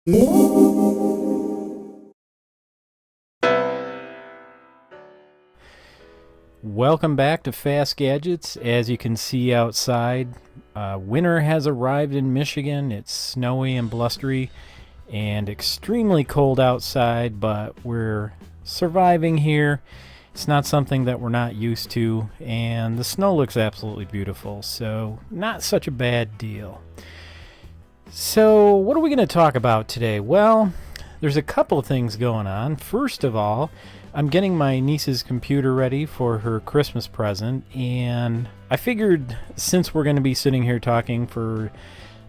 Welcome back to Fast Gadgets. As you can see outside, winter has arrived in Michigan. It's snowy and blustery and extremely cold outside, but we're surviving here. It's not something that we're not used to, and the snow looks absolutely beautiful, so not such a bad deal. So, what are we going to talk about today? Well, there's a couple of things going on. First of all, I'm getting my niece's computer ready for her Christmas present, and I figured since we're going to be sitting here talking for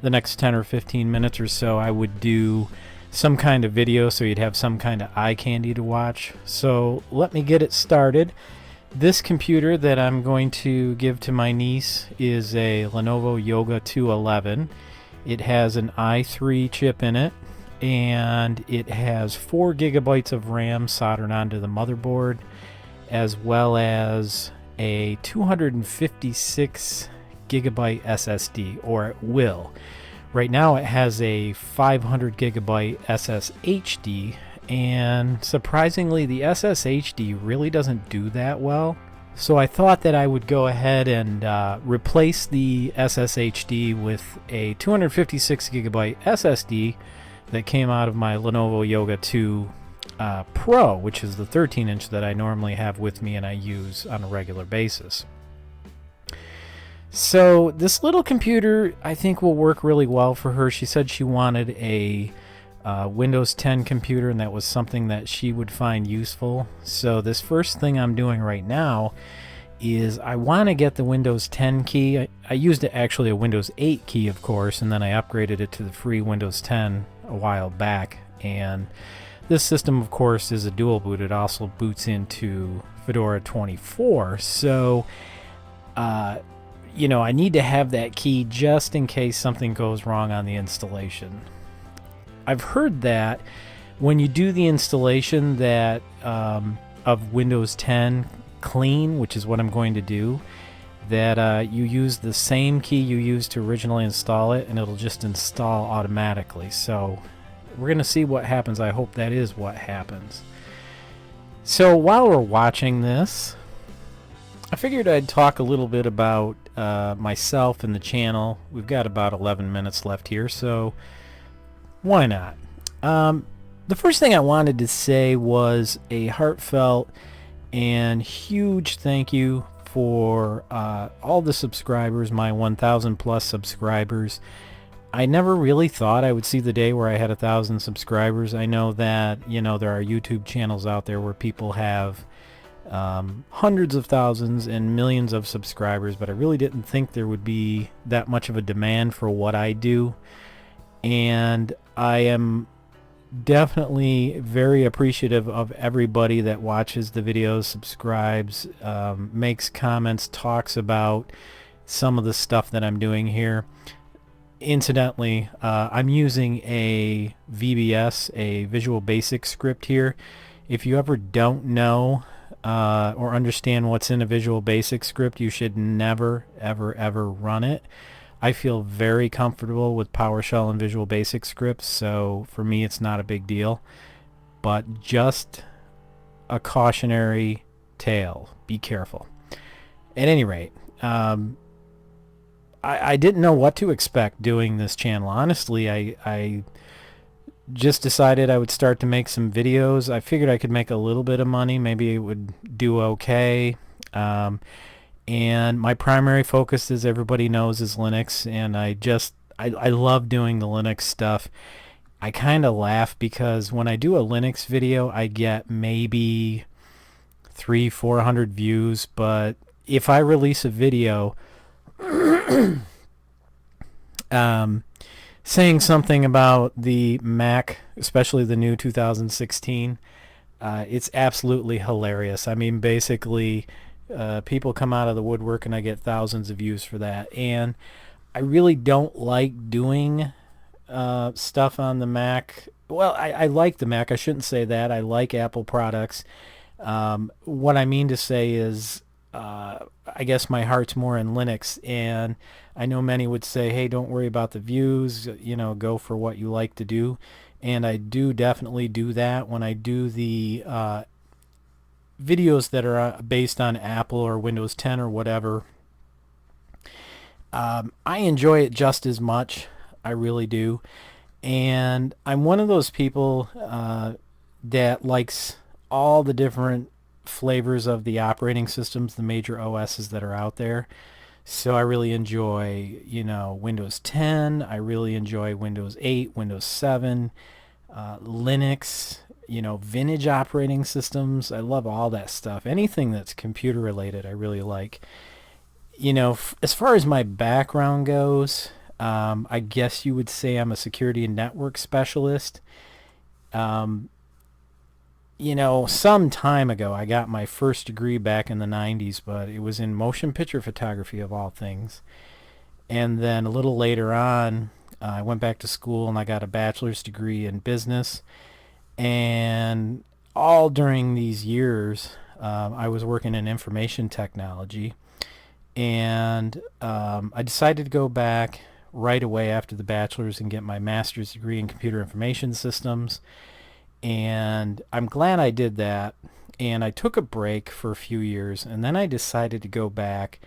the next 10 or 15 minutes or so, I would do some kind of video so you'd have some kind of eye candy to watch. So let me get it started. This computer that I'm going to give to my niece is a Lenovo Yoga 211. It has an i3 chip in it, and it has 4 gigabytes of RAM soldered onto the motherboard, as well as a 256 gigabyte SSD, or it will. Right now it has a 500 gigabyte SSHD, and surprisingly the SSHD really doesn't do that well. So I thought that I would go ahead and replace the SSHD with a 256 gigabyte SSD that came out of my Lenovo Yoga 2 Pro, which is the 13-inch that I normally have with me and I use on a regular basis. So this little computer I think will work really well for her. She said she wanted a Windows 10 computer, and that was something that she would find useful. So this first thing I'm doing right now is I want to get the Windows 10 key. I used actually a Windows 8 key, of course, and then I upgraded it to the free Windows 10 a while back. And this system, of course, is a dual boot. It also boots into Fedora 24. So, I need to have that key just in case something goes wrong on the installation. I've heard that when you do the installation that of Windows 10 clean, which is what I'm going to do, that you use the same key you used to originally install it, and it'll just install automatically. So we're going to see what happens. I hope that is what happens. So while we're watching this, I figured I'd talk a little bit about myself and the channel. We've got about 11 minutes left here, so why not? The first thing I wanted to say was a heartfelt and huge thank you for all the subscribers, my 1,000 plus subscribers. I never really thought I would see the day where I had 1,000 subscribers. I know that, there are YouTube channels out there where people have hundreds of thousands and millions of subscribers, but I really didn't think there would be that much of a demand for what I do. And I am definitely very appreciative of everybody that watches the videos, subscribes, makes comments, talks about some of the stuff that I'm doing here. Incidentally, I'm using a VBS, a Visual Basic script here. If you ever don't know or understand what's in a Visual Basic script, you should never, ever, ever run it. I feel very comfortable with PowerShell and Visual Basic scripts, so for me it's not a big deal. But just a cautionary tale. Be careful. At any rate, I didn't know what to expect doing this channel. Honestly, I just decided I would start to make some videos. I figured I could make a little bit of money. Maybe it would do okay. And my primary focus, as everybody knows, is Linux, and I love doing the Linux stuff. I kind of laugh because when I do a Linux video, I get maybe 300-400 views, but if I release a video saying something about the Mac, especially the new 2016, it's absolutely hilarious. I mean, basically, people come out of the woodwork and I get thousands of views for that. And I really don't like doing stuff on the Mac. Well, I like the Mac. I shouldn't say that. I like Apple products. What I mean to say is I guess my heart's more in Linux, and I know many would say, hey, don't worry about the views, go for what you like to do. And I do definitely do that when I do the videos that are based on Apple or Windows 10 or whatever. I enjoy it just as much. I really do. And I'm one of those people that likes all the different flavors of the operating systems, the major OSs that are out there. So I really enjoy, Windows 10. I really enjoy Windows 8, Windows 7, Linux, vintage operating systems. I love all that stuff. Anything that's computer related, I really like. As far as my background goes, I guess you would say I'm a security and network specialist. Um, some time ago, I got my first degree back in the 90s, but it was in motion picture photography of all things. And then a little later on, I went back to school and I got a bachelor's degree in business. And all during these years, I was working in information technology. And I decided to go back right away after the bachelor's and get my master's degree in computer information systems. And I'm glad I did that. And I took a break for a few years, and then I decided to go back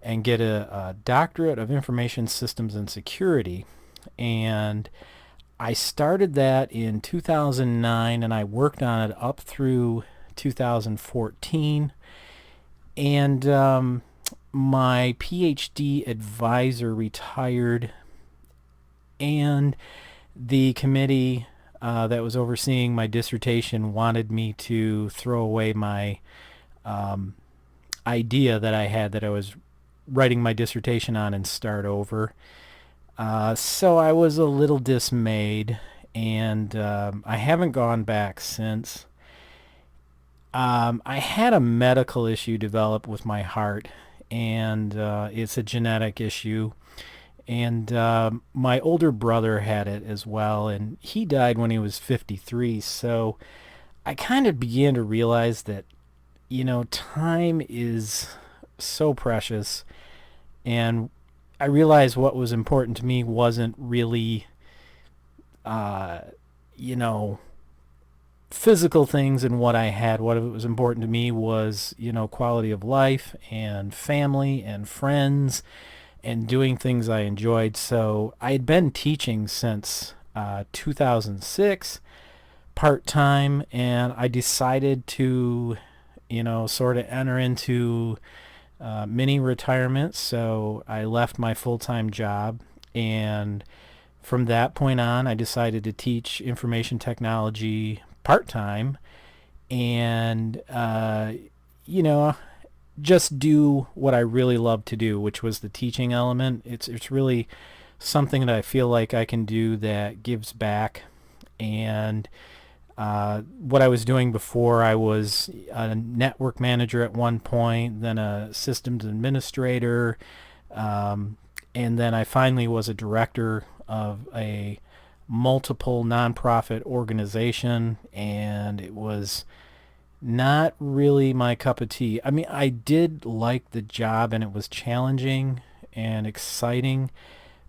and get a doctorate of information systems and security. And I started that in 2009, and I worked on it up through 2014. And my PhD advisor retired, and the committee that was overseeing my dissertation wanted me to throw away my idea that I had that I was writing my dissertation on and start over. So I was a little dismayed, and I haven't gone back since. I had a medical issue develop with my heart, and it's a genetic issue. And my older brother had it as well, and he died when he was 53. So I kind of began to realize that, time is so precious. And I realized what was important to me wasn't really, you know, physical things and what I had. What was important to me was, quality of life and family and friends and doing things I enjoyed. So I had been teaching since 2006 part-time, and I decided to, sort of enter into mini retirement. So I left my full-time job, and from that point on, I decided to teach information technology part-time and, just do what I really love to do, which was the teaching element. It's really something that I feel like I can do that gives back. And what I was doing before, I was a network manager at one point, then a systems administrator, and then I finally was a director of a multiple nonprofit organization, and it was not really my cup of tea. I mean, I did like the job, and it was challenging and exciting,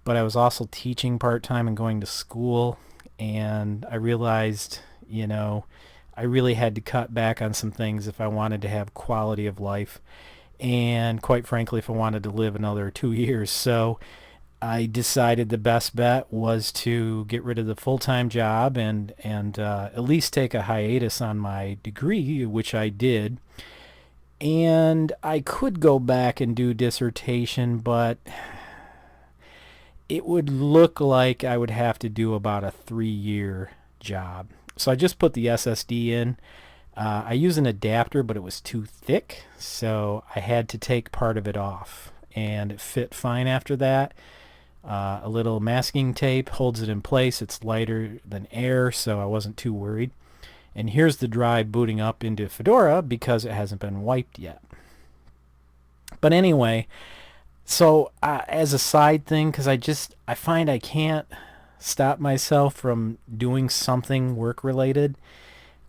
but I was also teaching part-time and going to school, and I realized, I really had to cut back on some things if I wanted to have quality of life, and quite frankly, if I wanted to live another 2 years. So I decided the best bet was to get rid of the full-time job and at least take a hiatus on my degree, which I did. And I could go back and do dissertation, but it would look like I would have to do about a 3-year job. So I just put the SSD in. I use an adapter, but it was too thick, so I had to take part of it off, and it fit fine after that. A little masking tape holds it in place. It's lighter than air, so I wasn't too worried. And here's the drive booting up into Fedora because it hasn't been wiped yet. But anyway, so as a side thing, because I find I can't stop myself from doing something work related,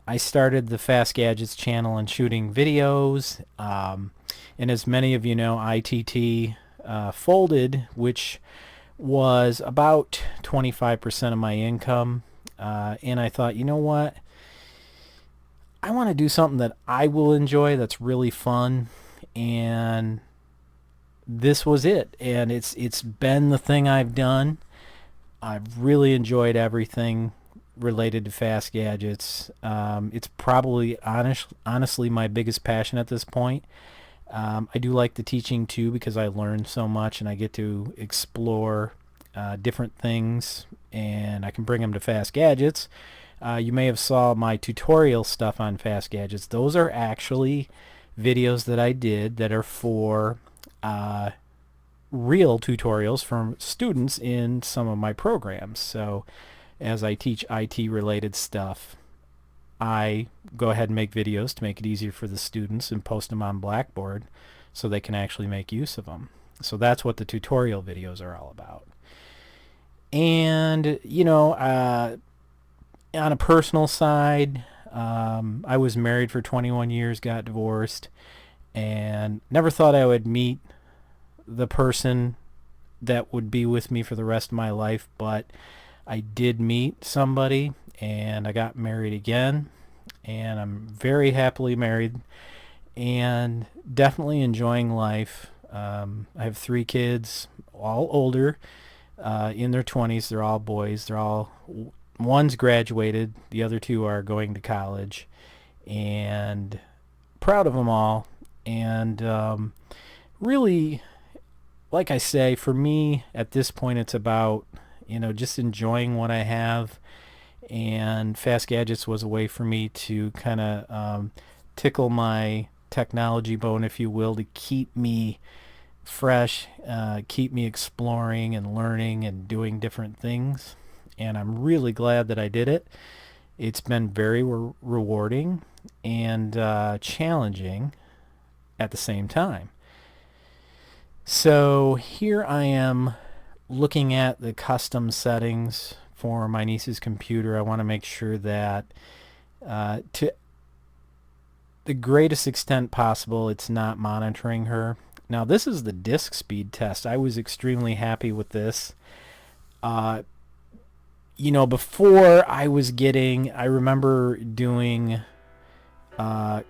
I started the Fast Gadgets channel and shooting videos. And as many of you know, ITT folded, which was about 25% of my income. And I thought, you know what? I want to do something that I will enjoy, that's really fun. And this was it. And it's been the thing I've done. I've really enjoyed everything related to Fast Gadgets. It's probably honestly my biggest passion at this point. I do like the teaching too, because I learn so much and I get to explore different things, and I can bring them to Fast Gadgets. You may have saw my tutorial stuff on Fast Gadgets. Those are actually videos that I did that are for real tutorials from students in some of my programs. So as I teach IT related stuff, I go ahead and make videos to make it easier for the students and post them on Blackboard so they can actually make use of them. So that's what the tutorial videos are all about. And, you know, on a personal side, I was married for 21 years, got divorced, and never thought I would meet the person that would be with me for the rest of my life, but I did meet somebody, and I got married again, and I'm very happily married and definitely enjoying life. I have 3 kids, all older, in their 20s. They're all boys. One's graduated, the other 2 are going to college, and proud of them all. And really, like I say, for me at this point, it's about, you know, just enjoying what I have. And Fast Gadgets was a way for me to kind of tickle my technology bone, if you will, to keep me fresh, keep me exploring and learning and doing different things. And I'm really glad that I did it. It's been very rewarding and challenging at the same time. So here I am looking at the custom settings for my niece's computer. I want to make sure that to the greatest extent possible, it's not monitoring her. Now, this is the disk speed test. I was extremely happy with this. You know, before I remember doing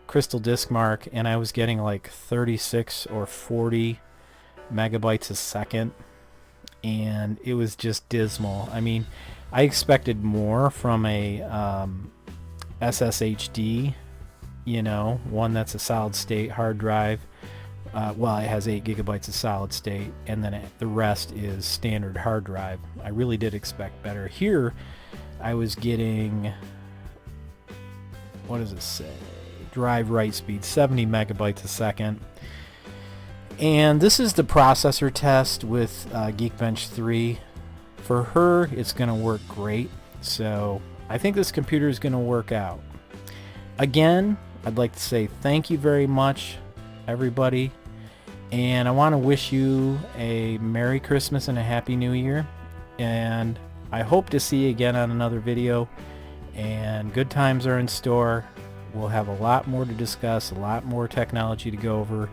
Crystal Disk Mark, and I was getting like 36 or 40 megabytes a second, and it was just dismal. I mean, I expected more from a SSHD, you know, one that's a solid state hard drive. Well, it has 8 gigabytes of solid state, and then the rest is standard hard drive. I really did expect better. Here, I was getting, what does it say? Drive write speed, 70 megabytes a second. And this is the processor test with Geekbench 3. For her, it's going to work great. So I think this computer is going to work out. Again, I'd like to say thank you very much, everybody. And I want to wish you a Merry Christmas and a Happy New Year. And I hope to see you again on another video. And good times are in store. We'll have a lot more to discuss, a lot more technology to go over.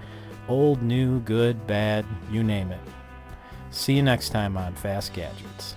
Old, new, good, bad, you name it. See you next time on Fast Gadgets.